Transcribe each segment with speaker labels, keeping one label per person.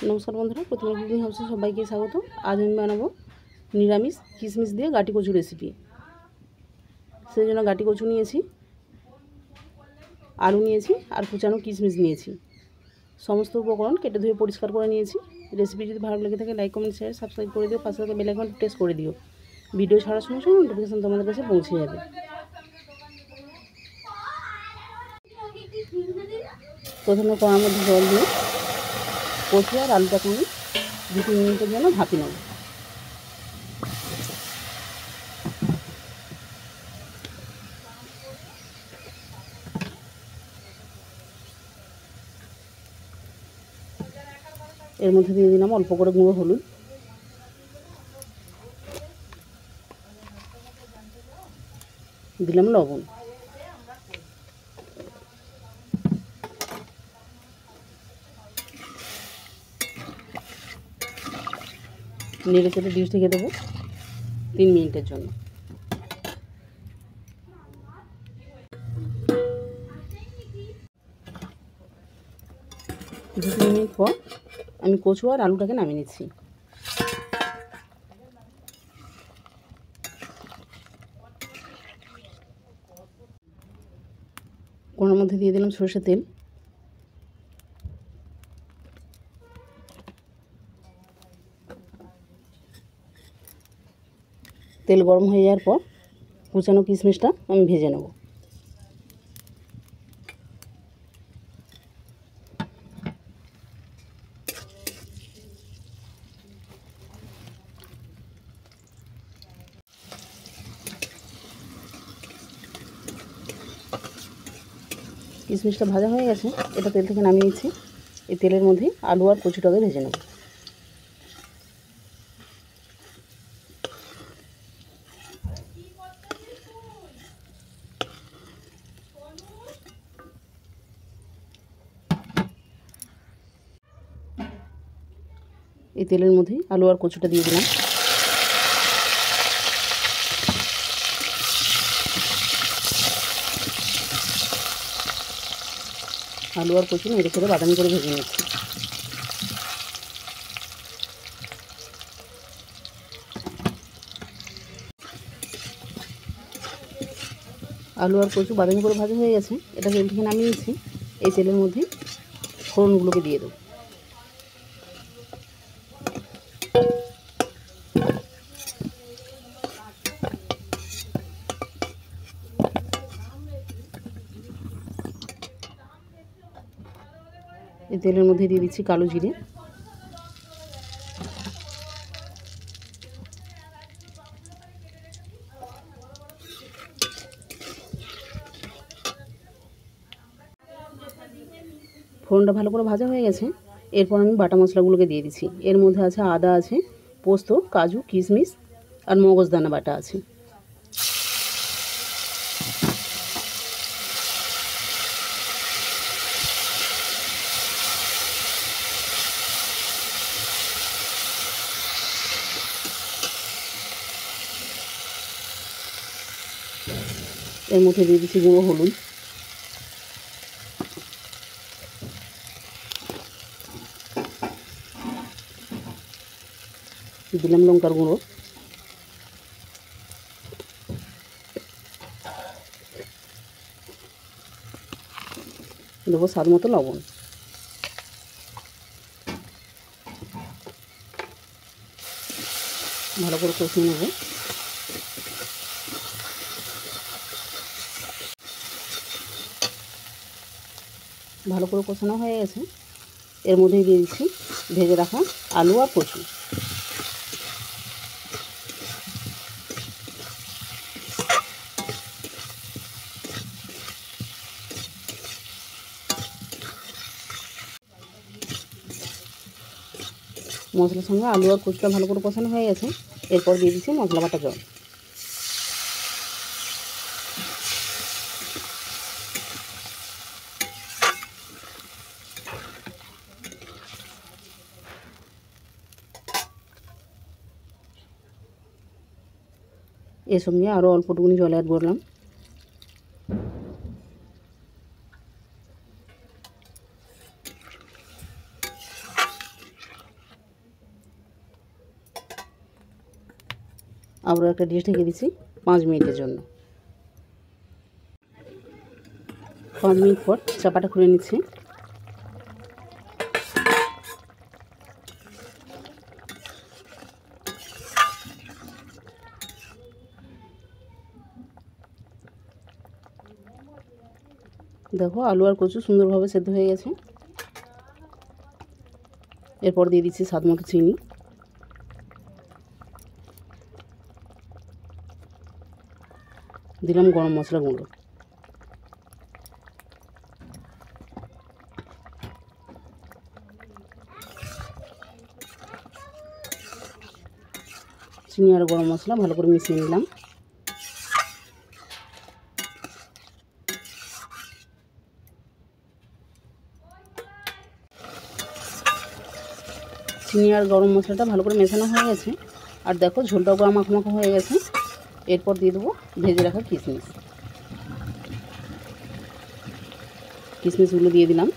Speaker 1: নমস্কার বন্ধুরা, প্রথমে কুকিং হাউসে সবাইকে স্বাগত। আজ আমি বানাবো নিরামিষ কিশমিশ দিয়ে গাটি কচু রেসিপি। সেই জন্য গাটি কচু নিয়েছি, আলু নিয়েছি আর কুচানো কিশমিশ নিয়েছি। সমস্ত উপকরণ কেটে ধুয়ে পরিষ্কার করে নিয়েছি। রেসিপি যদি ভালো লেগে থাকে লাইক, কমেন্ট, শেয়ার, সাবস্ক্রাইব করে দিও। পাশে থাকা বেল আইকনটি প্রেস করে দিও। ভিডিও ছাড়ার সঙ্গে সঙ্গে নোটিফিকেশন তোমাদের কাছে পৌঁছে যাবে। প্রথমে কড়ার মধ্যে জল দিয়ে কচু আর আলুটাকে আমি 2-3 মিনিটের জন্য ভাপিয়ে নেব। এর মধ্যে দিয়ে দিলাম অল্প করে গুঁড়ো হলুদ, দিলাম লবণ, নেড়ে চেড়ে ডিশ ঢেকে দেবো 3 মিনিটের জন্য। 2-3 মিনিট পর আমি কচু আর আলুটাকে নামিয়ে নিচ্ছি। কড়ার মধ্যে দিয়ে দিলাম সরষের তেল, তেল গরম হয়ে যাওয়ার পর কুচানো কিশমিশটা আমি ভেজে নেব। কিশমিশটা ভাজা হয়ে গেছে, এটা তেল থেকে নামিয়ে নিচ্ছি। এই তেলের মধ্যে আলু আর কচুটাকে ভেজে নেব। এই তেলের মধ্যে আলু আর কচুটা দিয়ে দিলাম। আলু আর কচু নেড়ে চেড়ে বাদামি করে ভেজে নিচ্ছি। আলু আর কচু বাদামি করে ভাজা হয়ে গেছে, এটা তেল থেকে নামিয়ে নিচ্ছি। এই তেলের মধ্যে ফোড়নগুলোকে দিয়ে দেবো। এই তেলের মধ্যে দিয়ে দিচ্ছি কালো জিরে, ফোড়নটা ভালো করে ভাজা হয়ে গেছে। এরপর আমি বাটা মশলাগুলোকে দিয়ে দিচ্ছি। এর মধ্যে আছে আদা, আছে পোস্ত, কাজু, কিশমিশ আর মগজদানা বাটা আছে। এর মধ্যে দিয়ে দিচ্ছি গুঁড়ো হলুদ, দিলাম লঙ্কার গুঁড়ো, দেবো স্বাদ মতো লবণ। ভালো করে কষিয়ে নেব। ভালো করে কষানো হয়ে গেছে, এর মধ্যে দিয়ে দিচ্ছি ভেজে রাখা আলু আর কচু। মশলার সঙ্গে আলু আর কচুটা ভালো করে কষানো হয়ে গেছে, এরপর দিয়ে দিচ্ছি মশলা বাটা জল। এর সঙ্গে আরও অল্পটুকুনি জল অ্যাড করলাম। আবারও একটা ডিশ ঢেকে দিচ্ছি 5 মিনিটের জন্য। 5 মিনিট পর চাপাটা খুলে নিচ্ছি। দেখো আলু আর কচু সুন্দরভাবে সেদ্ধ হয়ে গেছে। এরপর দিয়ে দিচ্ছি স্বাদ মতো চিনি, দিলাম গরম মশলা গুঁড়ো, চিনি আর গরম মশলা ভালো করে মিশিয়ে নিলাম। চিনি আর গরম মশলাটা ভালো করে মেশানো হয়ে গেছে। আর দেখো ঝোলটাও পুরো মাখো মাখো হয়ে গেছে। এরপর দিয়ে দেবো ভেজে রাখা কিশমিশ। কিশমিশগুলো দিয়ে দিলাম।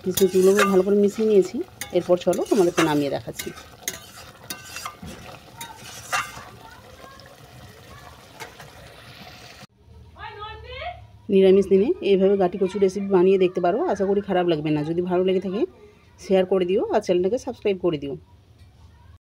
Speaker 1: কিশমিশগুলোকে ভালো করে মিশিয়ে নিয়েছি। এরপর চলো তোমাদেরকে নামিয়ে দেখাচ্ছি। নিরামিষ দিনে এইভাবে গাটি কচু রেসিপি বানিয়ে দেখতে পারো। আশা করি খারাপ লাগবে না। যদি ভালো লেগে থাকে শেয়ার করে দিও আর চ্যানেলটাকে সাবস্ক্রাইব করে দিও।